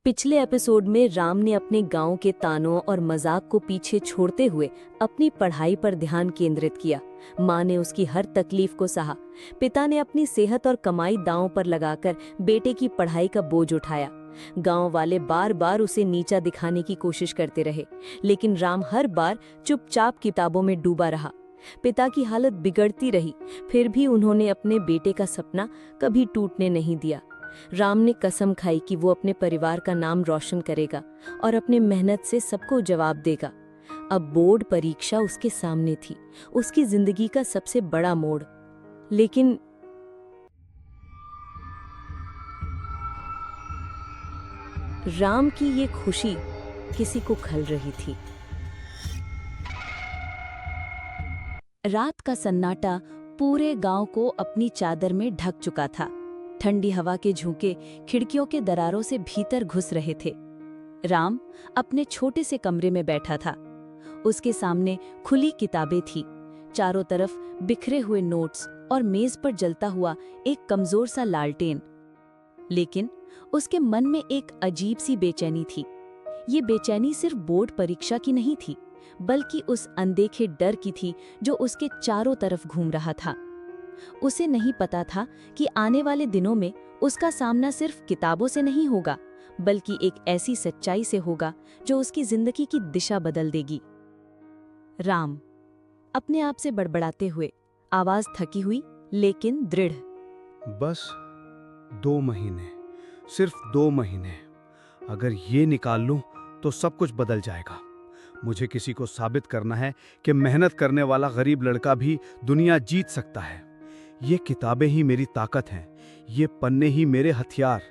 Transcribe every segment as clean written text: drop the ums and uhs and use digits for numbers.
पिछले एपिसोड में राम ने अपने गांव के तानों और मजाक को पीछे छोड़ते हुए अपनी पढ़ाई पर ध्यान केंद्रित किया। माँ ने उसकी हर तकलीफ को सहा। पिता ने अपनी सेहत और कमाई दांव पर लगाकर बेटे की पढ़ाई का बोझ उठाया। गांव वाले बार बार उसे नीचा दिखाने की कोशिश करते रहे, लेकिन राम हर बार चुपचाप किताबों में डूबा रहा। पिता की हालत बिगड़ती रही, फिर भी उन्होंने अपने बेटे का सपना कभी टूटने नहीं दिया। राम ने कसम खाई कि वो अपने परिवार का नाम रोशन करेगा और अपने मेहनत से सबको जवाब देगा। अब बोर्ड परीक्षा उसके सामने थी, उसकी जिंदगी का सबसे बड़ा मोड़। लेकिन राम की ये खुशी किसी को खल रही थी। रात का सन्नाटा पूरे गांव को अपनी चादर में ढक चुका था। ठंडी हवा के झोंके खिड़कियों के दरारों से भीतर घुस रहे थे। राम अपने छोटे से कमरे में बैठा था। उसके सामने खुली किताबें थी, चारों तरफ बिखरे हुए नोट्स और मेज पर जलता हुआ एक कमजोर सा लालटेन। लेकिन उसके मन में एक अजीब सी बेचैनी थी। ये बेचैनी सिर्फ बोर्ड परीक्षा की नहीं थी, बल्कि उस अनदेखे डर की थी जो उसके चारों तरफ घूम रहा था। उसे नहीं पता था कि आने वाले दिनों में उसका सामना सिर्फ किताबों से नहीं होगा, बल्कि एक ऐसी सच्चाई से होगा जो उसकी जिंदगी की दिशा बदल देगी। राम अपने आप से बड़बड़ाते हुए, आवाज थकी हुई लेकिन दृढ़। बस 2 महीने, सिर्फ 2 महीने। अगर ये निकाल लूं तो सब कुछ बदल जाएगा। मुझे किसी को साबित करना है कि मेहनत करने वाला गरीब लड़का भी दुनिया जीत सकता है। ये किताबें ही मेरी ताकत हैं, ये पन्ने ही मेरे हथियार।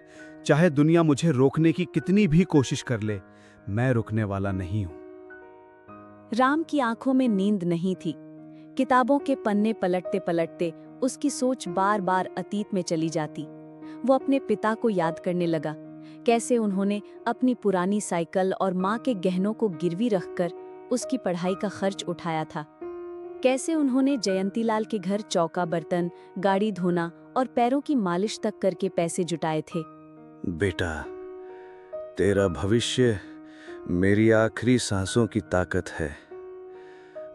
चाहे दुनिया मुझे रोकने की कितनी भी कोशिश कर ले, मैं रुकने वाला नहीं हूं। राम की आंखों में नींद नहीं थी। किताबों के पन्ने पलटते पलटते उसकी सोच बार बार अतीत में चली जाती। वो अपने पिता को याद करने लगा, कैसे उन्होंने अपनी पुरानी साइकिल और माँ के गहनों को गिरवी रखकर उसकी पढ़ाई का खर्च उठाया था। कैसे उन्होंने जयंतीलाल के घर चौका बर्तन, गाड़ी धोना और पैरों की मालिश तक करके पैसे जुटाए थे। बेटा, तेरा भविष्य मेरी आखिरी सांसों की ताकत है।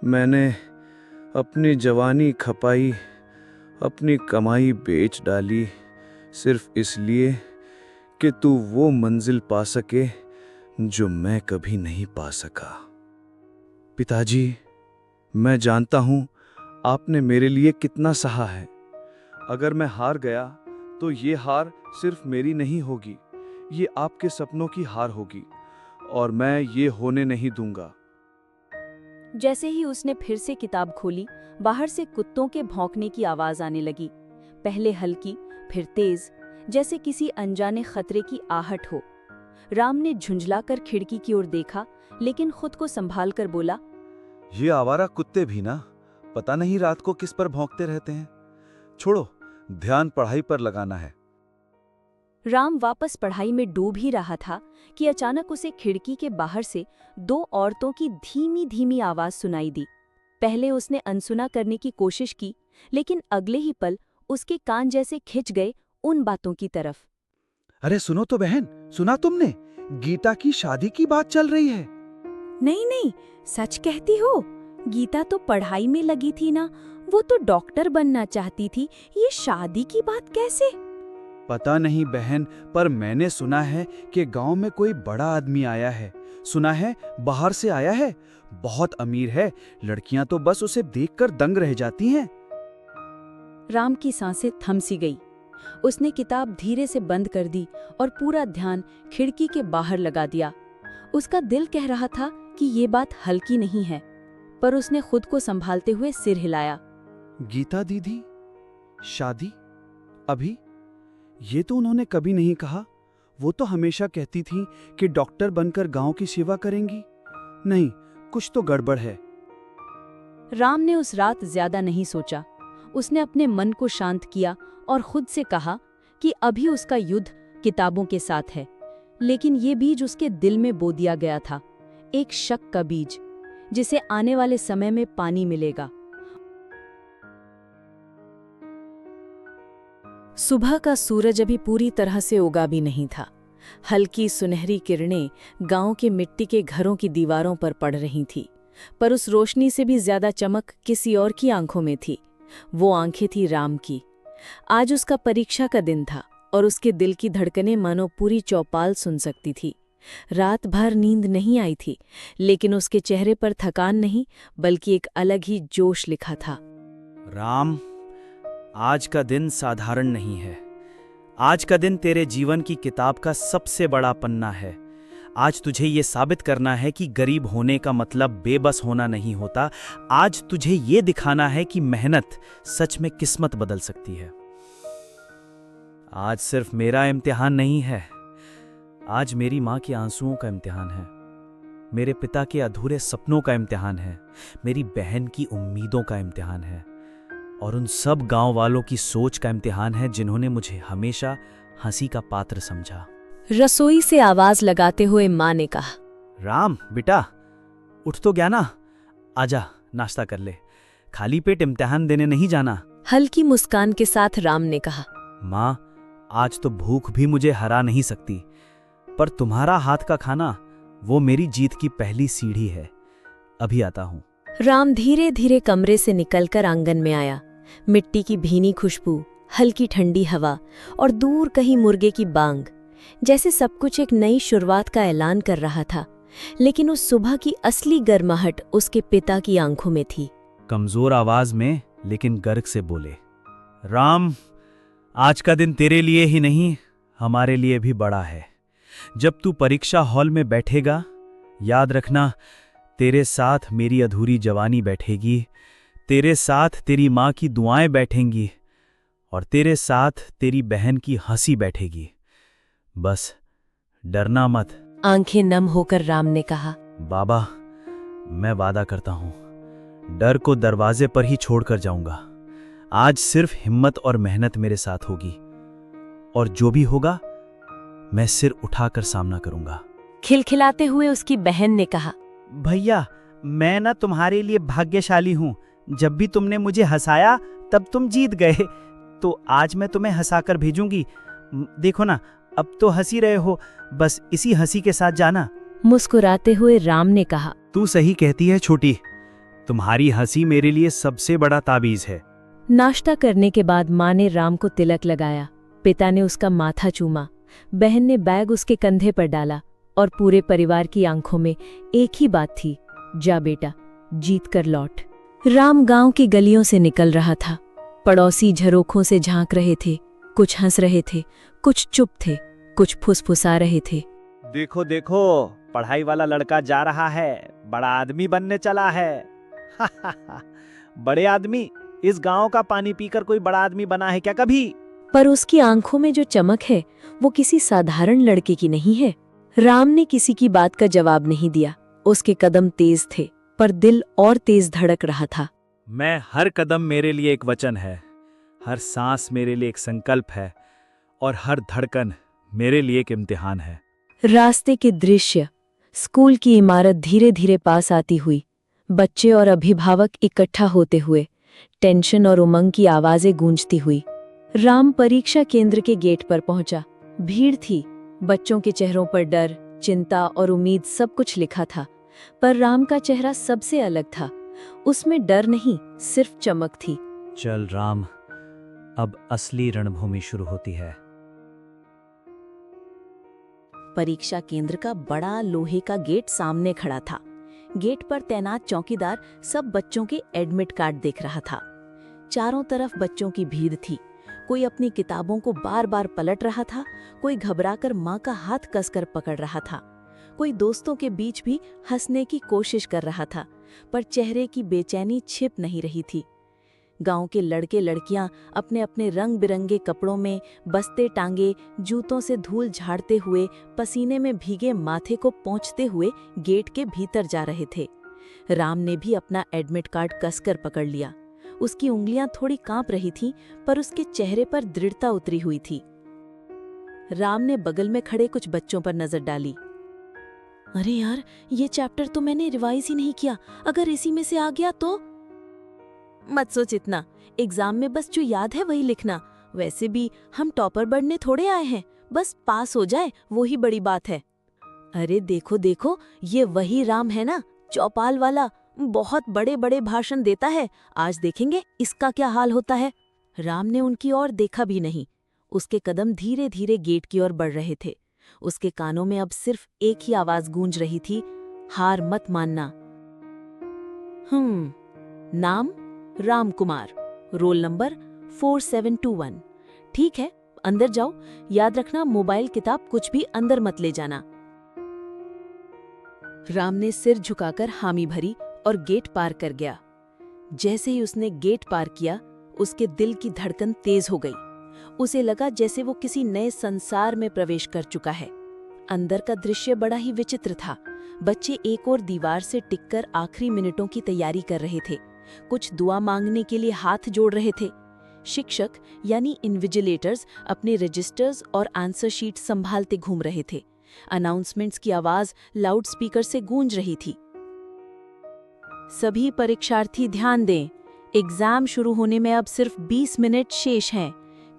मैंने अपनी जवानी खपाई, अपनी कमाई बेच डाली, सिर्फ इसलिए कि तू वो मंजिल पा सके जो मैं कभी नहीं पा सका। पिताजी, मैं जानता हूं आपने मेरे लिए कितना सहा है। अगर मैं हार गया तो ये हार सिर्फ मेरी नहीं होगी, ये आपके सपनों की हार होगी, और मैं ये होने नहीं दूंगा। जैसे ही उसने फिर से किताब खोली, बाहर से कुत्तों के भौंकने की आवाज आने लगी। पहले हल्की, फिर तेज, जैसे किसी अनजाने खतरे की आहट हो। राम ने झुंझलाकर खिड़की की ओर देखा, लेकिन खुद को संभाल कर बोला, ये आवारा कुत्ते भी ना, पता नहीं रात को किस पर भौंकते रहते हैं। छोड़ो, ध्यान पढ़ाई पर लगाना है। राम वापस पढ़ाई में डूब ही रहा था कि अचानक उसे खिड़की के बाहर से 2 औरतों की धीमी धीमी आवाज सुनाई दी। पहले उसने अनसुना करने की कोशिश की, लेकिन अगले ही पल उसके कान जैसे खिंच गए उन बातों की तरफ। अरे सुनो तो बहन, सुना तुमने? गीता की शादी की बात चल रही है। नहीं नहीं, सच कहती हो? गीता तो पढ़ाई में लगी थी ना, वो तो डॉक्टर बनना चाहती थी, ये शादी की बात कैसे? पता नहीं बहन, पर मैंने सुना है कि गांव में कोई बड़ा आदमी आया है। सुना है बाहर से आया है, बहुत अमीर है। लड़कियां तो बस उसे देखकर दंग रह जाती हैं। राम की सांसें थम सी गई। उसने किताब धीरे से बंद कर दी और पूरा ध्यान खिड़की के बाहर लगा दिया। उसका दिल कह रहा था कि ये बात हल्की नहीं है, पर उसने खुद को संभालते हुए सिर हिलाया। गीता दीदी, शादी? अभी? ये तो उन्होंने कभी नहीं कहा। वो तो हमेशा कहती थी कि डॉक्टर बनकर गांव की सेवा करेंगी। नहीं, कुछ तो गड़बड़ है। राम ने उस रात ज्यादा नहीं सोचा। उसने अपने मन को शांत किया और खुद से कहा कि अभी उसका युद्ध किताबों के साथ है। लेकिन ये बीज उसके दिल में बो दिया गया था, एक शक का बीज, जिसे आने वाले समय में पानी मिलेगा। सुबह का सूरज अभी पूरी तरह से उगा भी नहीं था। हल्की सुनहरी किरणें गांव के मिट्टी के घरों की दीवारों पर पड़ रही थी, पर उस रोशनी से भी ज्यादा चमक किसी और की आंखों में थी। वो आंखें थी राम की। आज उसका परीक्षा का दिन था और उसके दिल की धड़कनें मानो पूरी चौपाल सुन सकती थी। रात भर नींद नहीं आई थी, लेकिन उसके चेहरे पर थकान नहीं, बल्कि एक अलग ही जोश लिखा था। राम, आज का दिन साधारण नहीं है। आज का दिन तेरे जीवन की किताब का सबसे बड़ा पन्ना है। आज तुझे ये साबित करना है कि गरीब होने का मतलब बेबस होना नहीं होता। आज तुझे ये दिखाना है कि मेहनत सच में किस्मत बदल सकती है। आज सिर्फ मेरा इम्तिहान नहीं है, आज मेरी माँ के आंसुओं का इम्तिहान है, मेरे पिता के अधूरे सपनों का इम्तिहान है, मेरी बहन की उम्मीदों का इम्तिहान है, और उन सब गांव वालों की सोच का इम्तिहान है जिन्होंने मुझे हमेशा हंसी का पात्र समझा। रसोई से आवाज लगाते हुए माँ ने कहा, राम बेटा, उठ तो गया ना, आजा नाश्ता कर ले, खाली पेट इम्तिहान देने नहीं जाना। हल्की मुस्कान के साथ राम ने कहा, माँ, आज तो भूख भी मुझे हरा नहीं सकती, पर तुम्हारा हाथ का खाना वो मेरी जीत की पहली सीढ़ी है। अभी आता हूँ। राम धीरे धीरे कमरे से निकलकर आंगन में आया। मिट्टी की भीनी खुशबू, हल्की ठंडी हवा और दूर कहीं मुर्गे की बांग, जैसे सब कुछ एक नई शुरुआत का ऐलान कर रहा था। लेकिन उस सुबह की असली गर्माहट उसके पिता की आंखों में थी। कमजोर आवाज में लेकिन गर्व से बोले, राम, आज का दिन तेरे लिए ही नहीं, हमारे लिए भी बड़ा है। जब तू परीक्षा हॉल में बैठेगा, याद रखना, तेरे साथ मेरी अधूरी जवानी बैठेगी, तेरे साथ तेरी माँ की दुआएं बैठेंगी, और तेरे साथ तेरी बहन की हंसी बैठेगी। बस डरना मत। आंखें नम होकर राम ने कहा, बाबा, मैं वादा करता हूं, डर को दरवाजे पर ही छोड़कर जाऊंगा। आज सिर्फ हिम्मत और मेहनत मेरे साथ होगी, और जो भी होगा मैं सिर उठाकर सामना करूंगा। खिलखिलाते हुए उसकी बहन ने कहा, भैया, मैं ना तुम्हारे लिए भाग्यशाली हूं। जब भी तुमने मुझे हंसाया तब तुम जीत गए, तो आज मैं तुम्हें हंसाकर भेजूंगी। देखो ना, अब तो हंसी रहे हो, बस इसी हंसी के साथ जाना। मुस्कुराते हुए राम ने कहा, तू सही कहती है छोटी, तुम्हारी हंसी मेरे लिए सबसे बड़ा ताबीज है। नाश्ता करने के बाद माँ ने राम को तिलक लगाया, पिता ने उसका माथा चूमा, बहन ने बैग उसके कंधे पर डाला, और पूरे परिवार की आंखों में एक ही बात थी, जा बेटा, जीत कर लौट। राम गांव की गलियों से निकल रहा था। पड़ोसी झरोखों से झांक रहे थे, कुछ हंस रहे थे, कुछ चुप थे, कुछ फुसफुसा रहे थे। देखो देखो, पढ़ाई वाला लड़का जा रहा है, बड़ा आदमी बनने चला है। बड़े आदमी, इस गांव का पानी पीकर कोई बड़ा आदमी बना है क्या कभी? पर उसकी आंखों में जो चमक है वो किसी साधारण लड़के की नहीं है। राम ने किसी की बात का जवाब नहीं दिया। उसके कदम तेज थे, पर दिल और तेज धड़क रहा था। मैं हर कदम मेरे लिए एक वचन है, हर सांस मेरे लिए एक संकल्प है, और हर धड़कन मेरे लिए एक इम्तिहान है। रास्ते के दृश्य, स्कूल की इमारत धीरे धीरे पास आती हुई, बच्चे और अभिभावक इकट्ठा होते हुए, टेंशन और उमंग की आवाजें गूंजती हुई। राम परीक्षा केंद्र के गेट पर पहुंचा। भीड़ थी, बच्चों के चेहरों पर डर, चिंता और उम्मीद सब कुछ लिखा था, पर राम का चेहरा सबसे अलग था। उसमें डर नहीं, सिर्फ चमक थी। चल राम, अब असली रणभूमि शुरू होती है। परीक्षा केंद्र का बड़ा लोहे का गेट सामने खड़ा था। गेट पर तैनात चौकीदार सब बच्चों के एडमिट कार्ड देख रहा था। चारों तरफ बच्चों की भीड़ थी। कोई अपनी किताबों को बार बार पलट रहा था, कोई घबराकर माँ का हाथ कसकर पकड़ रहा था, कोई दोस्तों के बीच भी हंसने की कोशिश कर रहा था, पर चेहरे की बेचैनी छिप नहीं रही थी। गांव के लड़के लड़कियां अपने अपने रंग बिरंगे कपड़ों में, बस्ते टांगे, जूतों से धूल झाड़ते हुए, पसीने में भीगे माथे को पोंछते हुए गेट के भीतर जा रहे थे। राम ने भी अपना एडमिट कार्ड कसकर पकड़ लिया। उसकी उंगलियां थोड़ी कांप रही थीं, पर उसके चेहरे पर दृढ़ता उतरी हुई थी। राम ने बगल में खड़े कुछ बच्चों पर नजर डाली। अरे यार, ये चैप्टर तो मैंने रिवाइज ही नहीं किया, अगर इसी में से आ गया तो? मत सोच इतना, एग्जाम में बस जो याद है वही लिखना। वैसे भी हम टॉपर बनने थोड़े आए हैं, बस पास हो जाए वो ही बड़ी बात है। अरे देखो देखो, ये वही राम है ना, चौपाल वाला, बहुत बड़े बड़े भाषण देता है। आज देखेंगे इसका क्या हाल होता है। राम ने उनकी ओर देखा भी नहीं। उसके कदम धीरे धीरे गेट की ओर बढ़ रहे थे। उसके कानों में अब सिर्फ एक ही आवाज गूंज रही थी, हार मत मानना। नाम राम कुमार, रोल नंबर 4721। ठीक है, अंदर जाओ। याद रखना, मोबाइल किताब कुछ भी अंदर मत ले जाना। राम ने सिर झुकाकर हामी भरी और गेट पार कर गया। जैसे ही उसने गेट पार किया, उसके दिल की धड़कन तेज हो गई। उसे लगा जैसे वो किसी नए संसार में प्रवेश कर चुका है। अंदर का दृश्य बड़ा ही विचित्र था। बच्चे एक और दीवार से टिककर आखिरी मिनटों की तैयारी कर रहे थे। कुछ दुआ मांगने के लिए हाथ जोड़ रहे थे। शिक्षक यानी इन्विजिलेटर्स अपने रजिस्टर्स और आंसर शीट संभालते घूम रहे थे। अनाउंसमेंट्स की आवाज लाउड स्पीकर से गूंज रही थी। सभी परीक्षार्थी ध्यान दें, एग्जाम शुरू होने में अब सिर्फ 20 मिनट शेष हैं।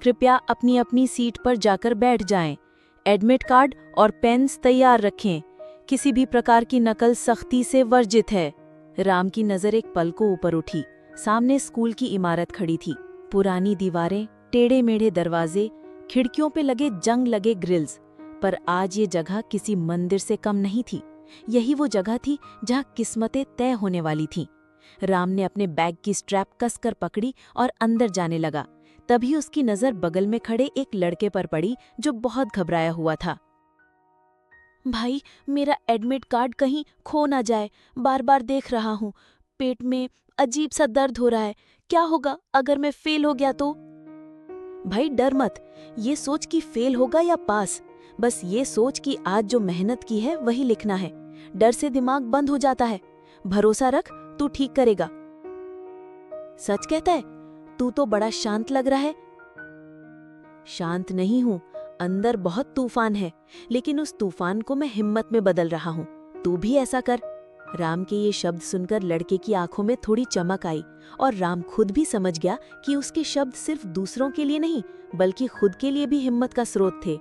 कृपया अपनी अपनी सीट पर जाकर बैठ जाएं। एडमिट कार्ड और पेन्स तैयार रखें। किसी भी प्रकार की नकल सख्ती से वर्जित है। राम की नजर एक पल को ऊपर उठी। सामने स्कूल की इमारत खड़ी थी। पुरानी दीवारें, टेढ़े मेढ़े दरवाजे, खिड़कियों पे लगे जंग लगे ग्रिल्स। पर आज ये जगह किसी मंदिर से कम नहीं थी। यही वो जगह थी जहाँ किस्मतें तय होने वाली थीं। राम ने अपने बैग की स्ट्रैप कसकर पकड़ी और अंदर जाने लगा। तभी उसकी नजर बगल में खड़े एक लड़के पर पड़ी जो बहुत घबराया हुआ था। भाई, मेरा एडमिट कार्ड कहीं खो ना जाए, बार बार देख रहा हूँ। पेट में अजीब सा दर्द हो रहा है। क्या होगा अगर मैं फेल हो गया तो? भाई डर मत, ये सोच कि फेल होगा या पास। बस ये सोच कि आज जो मेहनत की है वही लिखना है। डर से दिमाग बंद हो जाता है। भरोसा रख, तू ठीक करेगा। सच कहता है? तू तो बड़ा शांत लग रहा है। शांत नहीं हूं, अंदर बहुत तूफान है, लेकिन उस तूफान को मैं हिम्मत में बदल रहा हूं। तू भी ऐसा कर। राम के ये शब्द सुनकर लड़के की आंखों में थोड़ी चमक आई और राम खुद भी समझ गया कि उसके शब्द सिर्फ दूसरों के लिए नहीं, बल्कि खुद के लिए भी हिम्मत का स्रोत थे।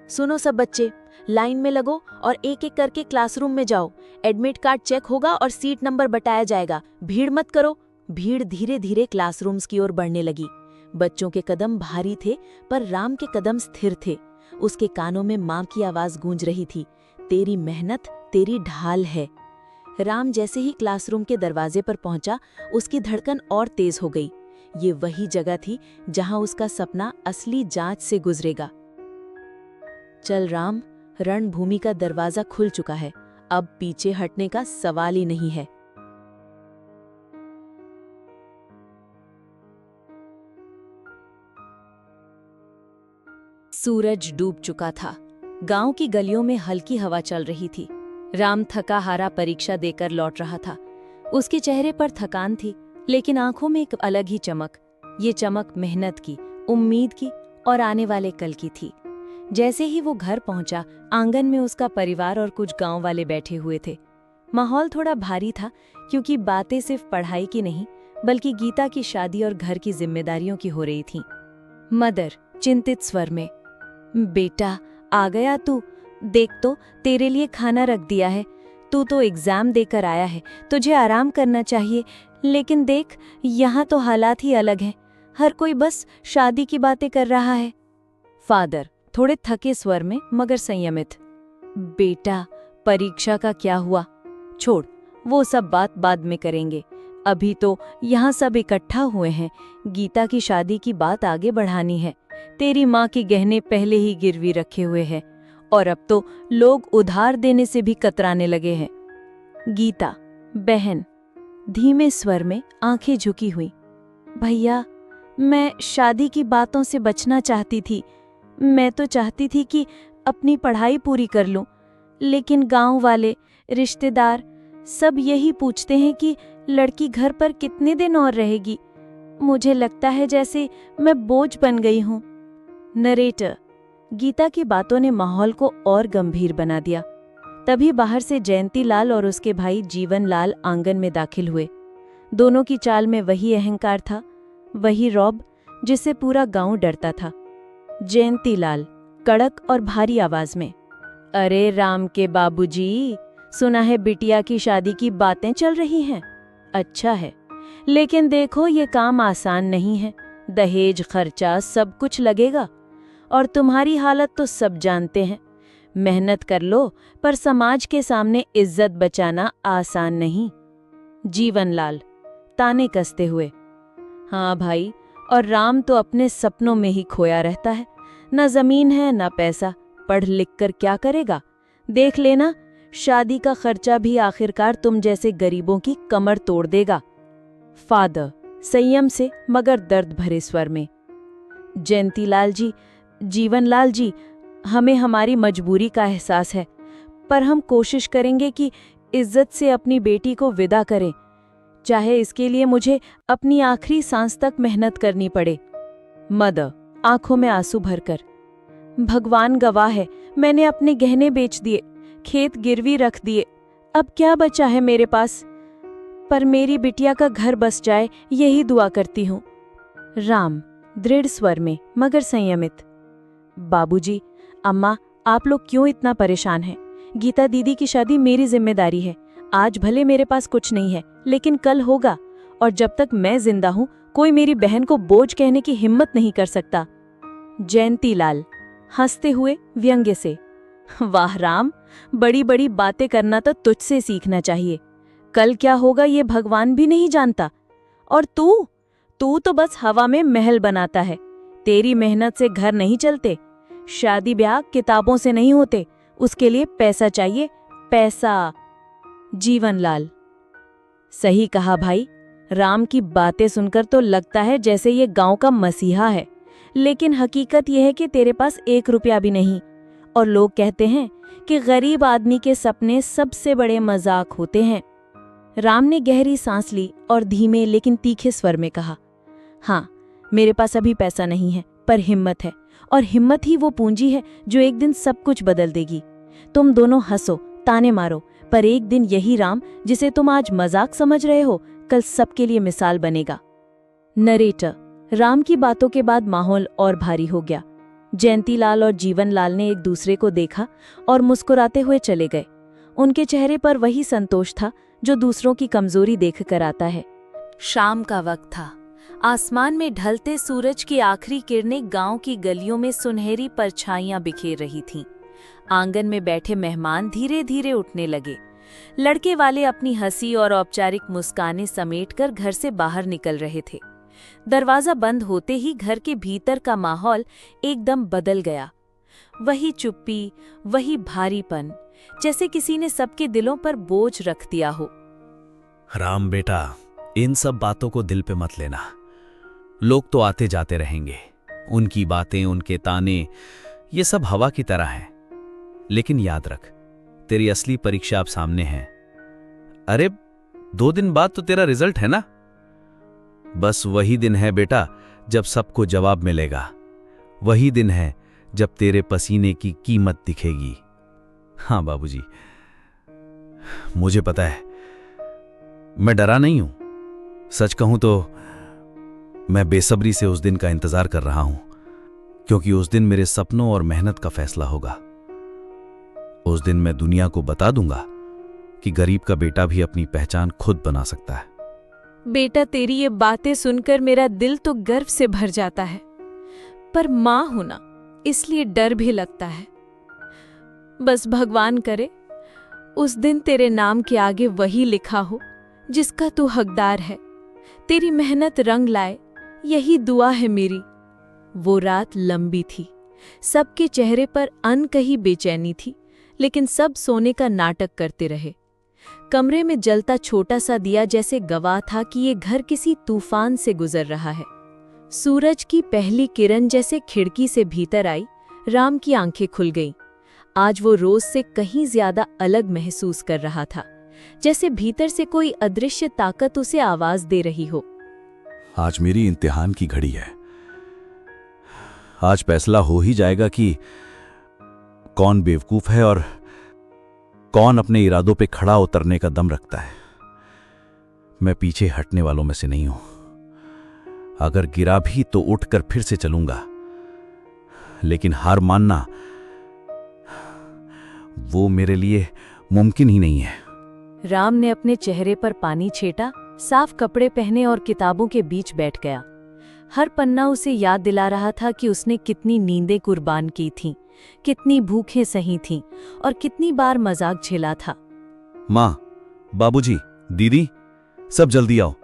सुनो सब बच्चे, लाइन में लगो और एक एक करके क्लासरूम में जाओ। एडमिट कार्ड चेक होगा और सीट नंबर बताया जाएगा। भीड़ मत करो। भीड़ धीरे धीरे क्लासरूम्स की ओर बढ़ने लगी। बच्चों के कदम भारी थे, पर राम के कदम स्थिर थे। उसके कानों में माँ की आवाज गूंज रही थी, तेरी मेहनत तेरी ढाल है। राम जैसे ही क्लासरूम के दरवाजे पर पहुंचा, उसकी धड़कन और तेज हो गई। ये वही जगह थी जहां उसका सपना असली जांच से गुजरेगा। चल राम, रणभूमि का दरवाजा खुल चुका है। अब पीछे हटने का सवाल ही नहीं है। सूरज डूब चुका था। गांव की गलियों में हल्की हवा चल रही थी। राम थका हारा परीक्षा देकर लौट रहा था। उसके चेहरे पर थकान थी, लेकिन आंखों में एक अलग ही चमक। ये चमक मेहनत की, उम्मीद की और आने वाले कल की थी। जैसे ही वो घर पहुंचा, आंगन में उसका परिवार और कुछ गांव वाले बैठे हुए थे। माहौल थोड़ा भारी था, क्योंकि बातें सिर्फ पढ़ाई की नहीं, बल्कि गीता की शादी और घर की जिम्मेदारियों की हो रही थीं। मदर चिंतित स्वर में, बेटा आ गया तू? देख तो, तेरे लिए खाना रख दिया है। तू तो एग्जाम देकर आया है, तुझे आराम करना चाहिए। लेकिन देख, यहाँ तो हालात ही अलग हैं। हर कोई बस शादी की बातें कर रहा है। फादर थोड़े थके स्वर में मगर संयमित, बेटा परीक्षा का क्या हुआ? छोड़, वो सब बात बाद में करेंगे। अभी तो यहाँ सब इकट्ठा हुए हैं। गीता की शादी की बात आगे बढ़ानी है। तेरी माँ के गहने पहले ही गिरवी रखे हुए हैं और अब तो लोग उधार देने से भी कतराने लगे हैं। गीता बहन धीमे स्वर में आंखें झुकी हुई, भैया मैं शादी की बातों से बचना चाहती थी। मैं तो चाहती थी कि अपनी पढ़ाई पूरी कर लूं, लेकिन गांव वाले, रिश्तेदार सब यही पूछते हैं कि लड़की घर पर कितने दिन और रहेगी। मुझे लगता है जैसे मैं बोझ बन गई हूं। नरेटर गीता की बातों ने माहौल को और गंभीर बना दिया। तभी बाहर से जयंती लाल और उसके भाई जीवन लाल आंगन में दाखिल हुए। दोनों की चाल में वही अहंकार था, वही रौब जिससे पूरा गांव डरता था। जयंतीलाल कड़क और भारी आवाज में। अरे राम के बाबूजी, सुना है बिटिया की शादी की बातें चल रही हैं। अच्छा है, लेकिन देखो ये काम आसान नहीं है। दहेज खर्चा सब कुछ लगेगा, और तुम्हारी हालत तो सब जानते हैं। मेहनत कर लो, पर समाज के सामने इज्जत बचाना आसान नहीं। जीवनलाल ताने कसते हुए। हाँ भाई, और राम तो अपने सपनों में ही खोया रहता है। न जमीन है न पैसा, पढ़ लिख कर क्या करेगा। देख लेना, शादी का खर्चा भी आखिरकार तुम जैसे गरीबों की कमर तोड़ देगा। फादर संयम से मगर दर्द भरे स्वर में। जयंतीलाल जी, जीवनलाल जी, हमें हमारी मजबूरी का एहसास है, पर हम कोशिश करेंगे कि इज्जत से अपनी बेटी को विदा करें, चाहे इसके लिए मुझे अपनी आखिरी सांस तक मेहनत करनी पड़े। मदर आंखों में आंसू भरकर। भगवान गवाह है, मैंने अपने गहने बेच दिए, खेत गिरवी रख दिए, अब क्या बचा है मेरे पास। पर मेरी बिटिया का घर बस जाए, यही दुआ करती हूँ। राम दृढ़ स्वर में मगर संयमित। बाबूजी, अम्मा, आप लोग क्यों इतना परेशान हैं? गीता दीदी की शादी मेरी जिम्मेदारी है। आज भले मेरे पास कुछ नहीं है, लेकिन कल होगा, और जब तक मैं जिंदा हूं कोई मेरी बहन को बोझ कहने की हिम्मत नहीं कर सकता। जयंतीलाल हंसते हुए व्यंग्य से। वाह राम, बड़ी बड़ी बातें करना तो तुझसे सीखना चाहिए। कल क्या होगा ये भगवान भी नहीं जानता, और तू तो बस हवा में महल बनाता है। तेरी मेहनत से घर नहीं चलते, शादी ब्याह किताबों से नहीं होते, उसके लिए पैसा चाहिए, पैसा। जीवनलाल सही कहा भाई, राम की बातें सुनकर तो लगता है जैसे ये गांव का मसीहा है, लेकिन हकीकत यह है कि तेरे पास 1 रुपया भी नहीं, और लोग कहते हैं कि गरीब आदमी के सपने सबसे बड़े मजाक होते हैं। राम ने गहरी सांस ली और धीमे लेकिन तीखे स्वर में कहा, हाँ, मेरे पास अभी पैसा नहीं है, पर हिम्मत है, और हिम्मत ही वो पूंजी है जो एक दिन सब कुछ बदल देगी। तुम दोनों हंसो, ताने मारो, पर एक दिन यही राम जिसे तुम आज मजाक समझ रहे हो, कल सबके लिए मिसाल बनेगा। नरेटर राम की बातों के बाद माहौल और भारी हो गया। जयंतीलाल और जीवनलाल ने एक दूसरे को देखा और मुस्कुराते हुए चले गए। उनके चेहरे पर वही संतोष था जो दूसरों की कमजोरी देखकर आता है। शाम का वक्त था। आसमान में ढलते सूरज की आखिरी किरणें गांव की गलियों में सुनहरी परछाइयां बिखेर रही थीं। आंगन में बैठे मेहमान धीरे धीरे उठने लगे। लड़के वाले अपनी हंसी और औपचारिक मुस्कानें समेटकर घर से बाहर निकल रहे थे। दरवाजा बंद होते ही घर के भीतर का माहौल एकदम बदल गया। वही चुप्पी, वही भारीपन, जैसे किसी ने सबके दिलों पर बोझ रख दिया हो। राम बेटा, इन सब बातों को दिल पे मत लेना। लोग तो आते जाते रहेंगे, उनकी बातें, उनके ताने, ये सब हवा की तरह हैं। लेकिन याद रख, तेरी असली परीक्षा अब सामने है। अरे 2 दिन बाद तो तेरा रिजल्ट है ना। बस वही दिन है बेटा जब सबको जवाब मिलेगा। वही दिन है जब तेरे पसीने की कीमत दिखेगी। हाँ बाबूजी, मुझे पता है, मैं डरा नहीं हूं। सच कहूं तो मैं बेसब्री से उस दिन का इंतजार कर रहा हूं, क्योंकि उस दिन मेरे सपनों और मेहनत का फैसला होगा। उस दिन मैं दुनिया को बता दूंगा कि गरीब का बेटा भी अपनी पहचान खुद बना सकता है। बेटा, तेरी ये बातें सुनकर मेरा दिल तो गर्व से भर जाता है, पर मां हूं ना, इसलिए डर भी लगता है। बस भगवान करे उस दिन तेरे नाम के आगे वही लिखा हो जिसका तू हकदार है। तेरी मेहनत रंग लाए, यही दुआ है मेरी। वो रात लंबी थी। सबके चेहरे पर अनकही बेचैनी थी, लेकिन सब सोने का नाटक करते रहे। कमरे में जलता छोटा सा दिया जैसे गवाह था कि ये घर किसी तूफान से गुजर रहा है। सूरज की पहली किरण जैसे खिड़की से भीतर आई, राम की आंखें खुल गईं। आज वो रोज से कहीं ज्यादा अलग महसूस कर रहा था, जैसे भीतर से कोई अदृश्य ताकत उसे आवाज दे रही हो। आज मेरी इम्तिहान की घड़ी है। आज फैसला हो ही जाएगा कि कौन बेवकूफ है और कौन अपने इरादों पे खड़ा उतरने का दम रखता है। मैं पीछे हटने वालों में से नहीं हूं। अगर गिरा भी तो उठकर फिर से चलूंगा। लेकिन हार मानना वो मेरे लिए मुमकिन ही नहीं है। राम ने अपने चेहरे पर पानी छीटा, साफ कपड़े पहने और किताबों के बीच बैठ गया। हर पन्ना उसे याद दिला रहा था कि उसने कितनी नींदें कुर्बान की थीं, कितनी भूखें सही थीं और कितनी बार मजाक झेला था। माँ, बाबूजी, दीदी, सब जल्दी आओ,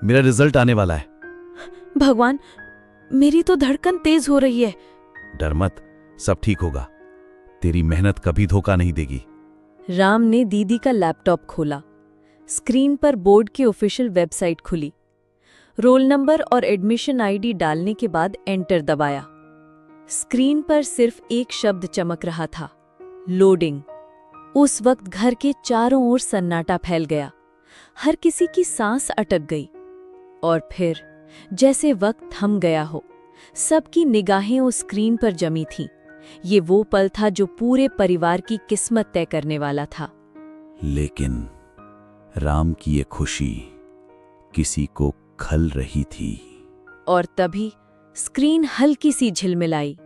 मेरा रिजल्ट आने वाला है। भगवान, मेरी तो धड़कन तेज हो रही है। डर मत, सब ठीक होगा। तेरी मेहनत कभी धोखा नहीं देगी। राम ने दीदी का लैपटॉप खोला। स्क्रीन पर बोर्ड की ऑफिशियल वेबसाइट खुली। रोल नंबर और एडमिशन आईडी डालने के बाद एंटर दबाया। स्क्रीन पर सिर्फ एक शब्द चमक रहा था, लोडिंग। उस वक्त घर के चारों ओर सन्नाटा फैल गया। हर किसी की सांस अटक गई। और फिर जैसे वक्त थम गया हो, सबकी निगाहें उस स्क्रीन पर जमी थीं। ये वो पल था जो पूरे परिवार की किस्मत तय करने वाला था। लेकिन राम की ये खुशी किसी को खल रही थी। और तभी स्क्रीन हल्की सी झिलमिलाई।